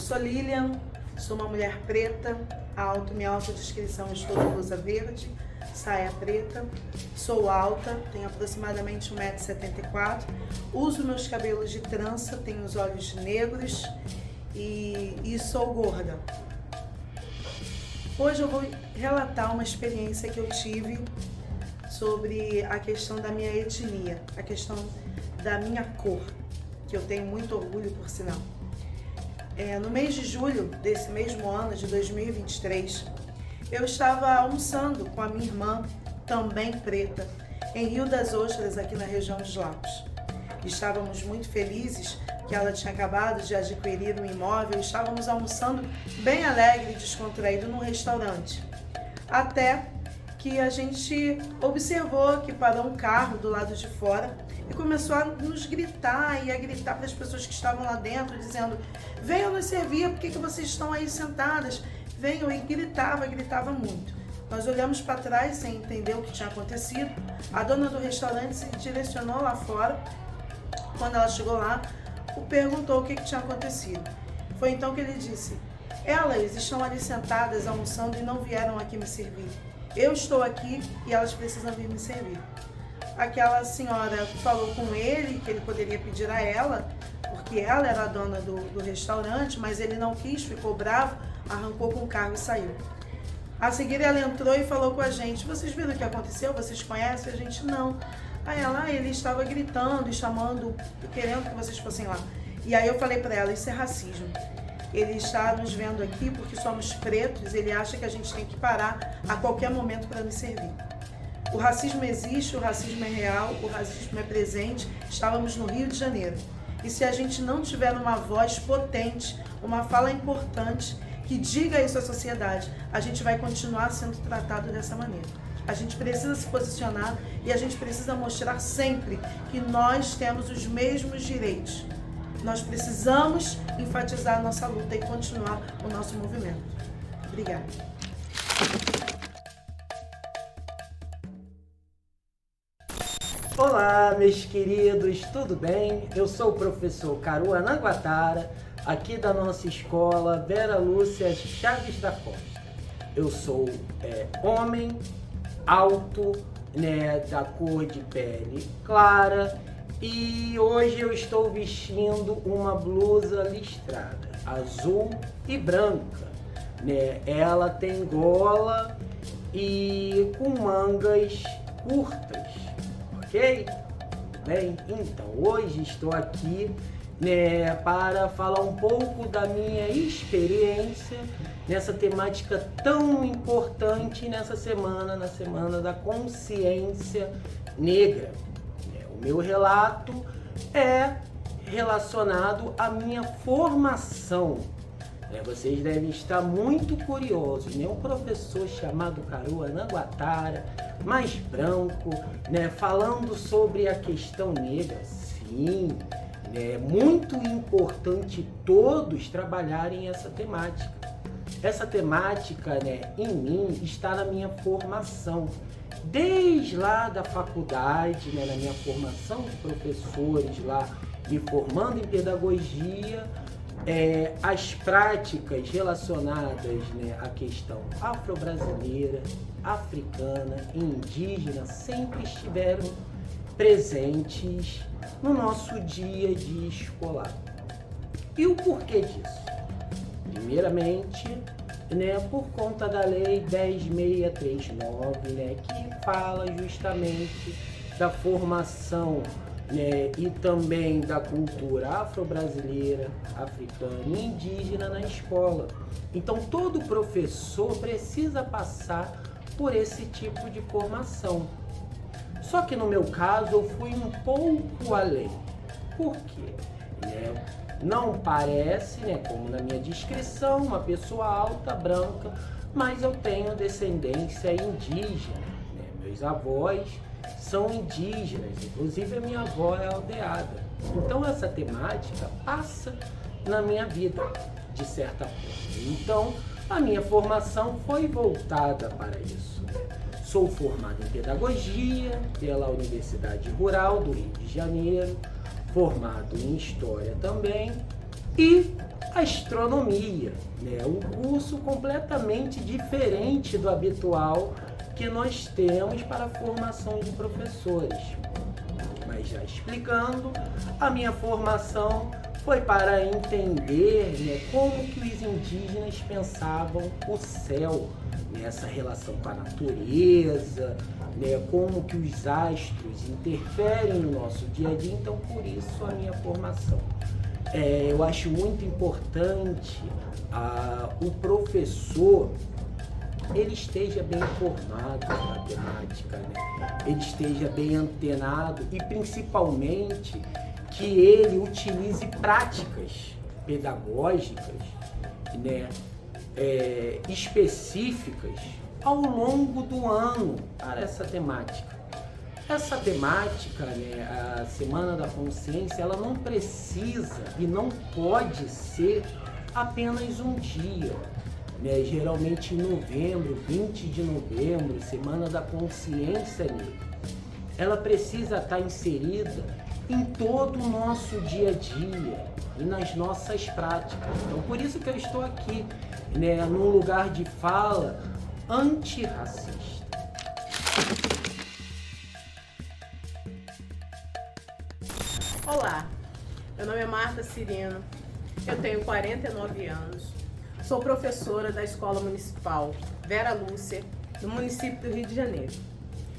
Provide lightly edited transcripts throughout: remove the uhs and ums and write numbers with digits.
sou Lilian, sou uma mulher preta, minha autodescrição é estou de blusa verde, saia preta, sou alta, tenho aproximadamente 1,74 m, uso meus cabelos de trança, tenho os olhos negros e sou gorda. Hoje eu vou relatar uma experiência que eu tive sobre a questão da minha etnia, a questão da minha cor, que eu tenho muito orgulho por sinal. No mês de julho desse mesmo ano, de 2023, eu estava almoçando com a minha irmã, também preta, em Rio das Ostras, aqui na região dos Lagos. Estávamos muito felizes que ela tinha acabado de adquirir um imóvel, estávamos almoçando bem alegre e descontraído num restaurante. Até que a gente observou que parou um carro do lado de fora e começou a nos gritar e a gritar para as pessoas que estavam lá dentro, dizendo: venham nos servir, por que vocês estão aí sentadas? Venham, e gritava muito. Nós olhamos para trás sem entender o que tinha acontecido. A dona do restaurante se direcionou lá fora. Quando ela chegou lá, perguntou o que tinha acontecido. Foi então que ele disse: elas estão ali sentadas almoçando e não vieram aqui me servir. Eu estou aqui e elas precisam vir me servir. Aquela senhora falou com ele que ele poderia pedir a ela, porque ela era a dona do restaurante, mas ele não quis, ficou bravo, arrancou com o carro e saiu. A seguir ela entrou e falou com a gente: vocês viram o que aconteceu? Vocês conhecem? A gente não. Aí ele estava gritando e chamando, querendo que vocês fossem lá. E aí eu falei para ela: isso é racismo. Ele está nos vendo aqui porque somos pretos, ele acha que a gente tem que parar a qualquer momento para nos servir. O racismo existe, o racismo é real, o racismo é presente. Estávamos no Rio de Janeiro. E se a gente não tiver uma voz potente, uma fala importante, que diga isso à sociedade, a gente vai continuar sendo tratado dessa maneira. A gente precisa se posicionar e a gente precisa mostrar sempre que nós temos os mesmos direitos. Nós precisamos enfatizar a nossa luta e continuar o nosso movimento. Obrigada. Olá, meus queridos, tudo bem? Eu sou o professor Caruana Nanguatara, aqui da nossa escola Vera Lúcia Chaves da Costa. Eu sou homem, alto, da cor de pele clara, e hoje eu estou vestindo uma blusa listrada, azul e branca. Ela tem gola e com mangas curtas. Ok? Bem, então hoje estou aqui para falar um pouco da minha experiência nessa temática tão importante nessa semana, na Semana da Consciência Negra. O meu relato é relacionado à minha formação. Vocês devem estar muito curiosos, um professor chamado Caruana Nanguatara, mais branco, falando sobre a questão negra. Sim, é muito importante todos trabalharem essa temática. Essa temática, em mim, está na minha formação. Desde lá da faculdade, na minha formação de professores lá, me formando em pedagogia, as práticas relacionadas à questão afro-brasileira, africana e indígena sempre estiveram presentes no nosso dia a dia escolar. E o porquê disso? Primeiramente, por conta da Lei 10.639, que fala justamente da formação e também da cultura afro-brasileira, africana e indígena na escola. Então todo professor precisa passar por esse tipo de formação. Só que no meu caso eu fui um pouco além. Por quê? Não parece, como na minha descrição, uma pessoa alta, branca, mas eu tenho descendência indígena. Meus avós são indígenas, inclusive a minha avó é aldeada. Então essa temática passa na minha vida, de certa forma. Então a minha formação foi voltada para isso. Sou formado em pedagogia pela Universidade Rural do Rio de Janeiro, formado em História também, e astronomia, né? Um curso completamente diferente do habitual que nós temos para a formação de professores. Mas já explicando, a minha formação foi para entender, né, como que os indígenas pensavam o céu, né, essa relação com a natureza, né, como que os astros interferem no nosso dia a dia. Então, por isso a minha formação. Eu acho muito importante o professor ele esteja bem informado na temática, né? Ele esteja bem antenado e principalmente que ele utilize práticas pedagógicas, né, específicas ao longo do ano para essa temática. Essa temática, né, a Semana da Consciência, ela não precisa e não pode ser apenas um dia. Né? Geralmente em novembro, 20 de novembro, Semana da Consciência Negra, ela precisa estar inserida em todo o nosso dia a dia e nas nossas práticas. Então, por isso que eu estou aqui, né, num lugar de fala antirracista. Olá, meu nome é Marta Cirino, eu tenho 49 anos, sou professora da Escola Municipal Vera Lúcia, no município do Rio de Janeiro.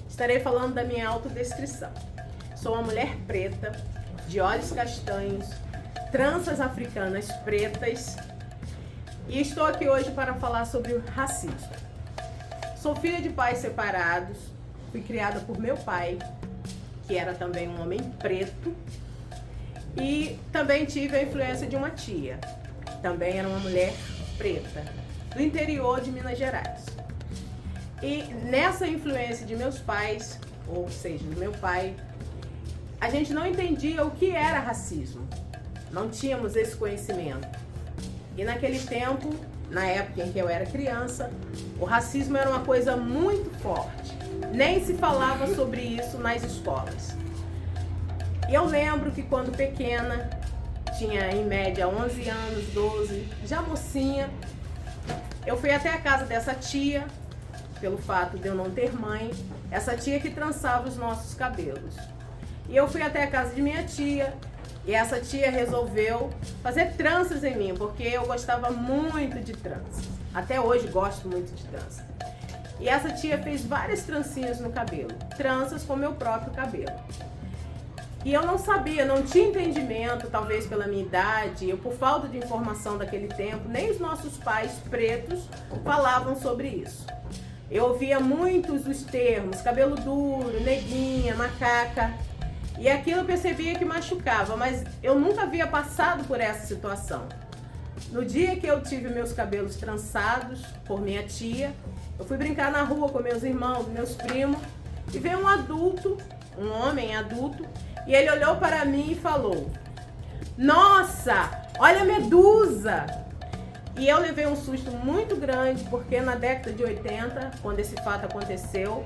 Estarei falando da minha autodescrição. Sou uma mulher preta, de olhos castanhos, tranças africanas pretas e estou aqui hoje para falar sobre o racismo. Sou filha de pais separados, fui criada por meu pai, que era também um homem preto, e também tive a influência de uma tia, que também era uma mulher preta, do interior de Minas Gerais. E nessa influência de meus pais, ou seja, do meu pai, a gente não entendia o que era racismo. Não tínhamos esse conhecimento. E naquele tempo, na época em que eu era criança, o racismo era uma coisa muito forte. Nem se falava sobre isso nas escolas. E eu lembro que quando pequena, tinha em média 11 anos, 12, já mocinha, eu fui até a casa dessa tia, pelo fato de eu não ter mãe, essa tia que trançava os nossos cabelos. E eu fui até a casa de minha tia, e essa tia resolveu fazer tranças em mim, porque eu gostava muito de tranças. Até hoje gosto muito de tranças. E essa tia fez várias trancinhas no cabelo, tranças com meu próprio cabelo. E eu não sabia, não tinha entendimento, talvez pela minha idade, ou por falta de informação daquele tempo, nem os nossos pais pretos falavam sobre isso. Eu ouvia muitos os termos, cabelo duro, neguinha, macaca, e aquilo eu percebia que machucava, mas eu nunca havia passado por essa situação. No dia que eu tive meus cabelos trançados por minha tia, eu fui brincar na rua com meus irmãos, meus primos, e veio um adulto, um homem adulto, e ele olhou para mim e falou: "Nossa, olha a medusa!" E eu levei um susto muito grande, porque na década de 80, quando esse fato aconteceu,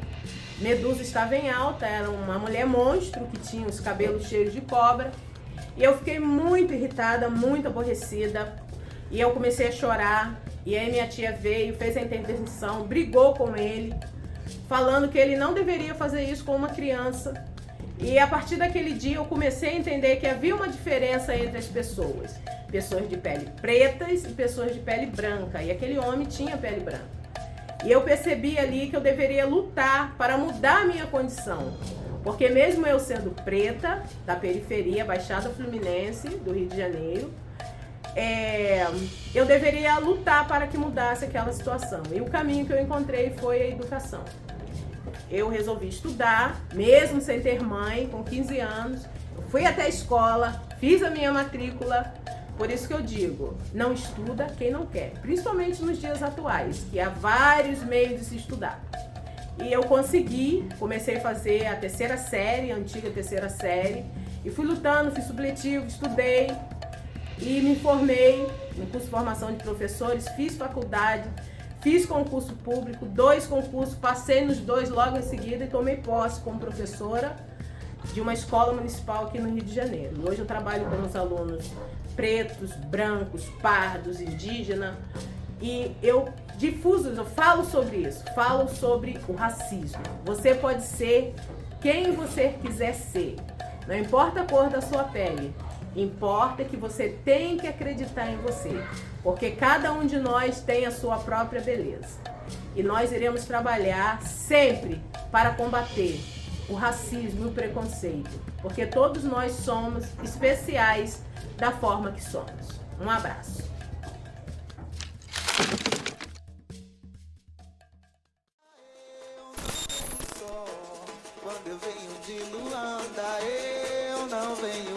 Medusa estava em alta, era uma mulher monstro que tinha os cabelos cheios de cobra. E eu fiquei muito irritada, muito aborrecida, e eu comecei a chorar. E aí minha tia veio, fez a intervenção, brigou com ele, falando que ele não deveria fazer isso com uma criança. E a partir daquele dia eu comecei a entender que havia uma diferença entre as pessoas. Pessoas de pele pretas e pessoas de pele branca. E aquele homem tinha pele branca. E eu percebi ali que eu deveria lutar para mudar a minha condição. Porque mesmo eu sendo preta, da periferia, Baixada Fluminense, do Rio de Janeiro, eu deveria lutar para que mudasse aquela situação. E o caminho que eu encontrei foi a educação. Eu resolvi estudar, mesmo sem ter mãe, com 15 anos. Eu fui até a escola, fiz a minha matrícula. Por isso que eu digo, não estuda quem não quer. Principalmente nos dias atuais, que há vários meios de se estudar. E eu consegui, comecei a fazer a terceira série, a antiga terceira série. E fui lutando, fiz supletivo, estudei. E me formei no curso de formação de professores, fiz faculdade. Fiz concurso público, 2 concursos, passei nos 2 logo em seguida e tomei posse como professora de uma escola municipal aqui no Rio de Janeiro. Hoje eu trabalho com os alunos pretos, brancos, pardos, indígenas. E eu falo sobre isso, falo sobre o racismo. Você pode ser quem você quiser ser. Não importa a cor da sua pele, importa que você tem que acreditar em você, porque cada um de nós tem a sua própria beleza. E nós iremos trabalhar sempre para combater o racismo e o preconceito, porque todos nós somos especiais da forma que somos. Um abraço. Quando eu venho de Luanda, eu não venho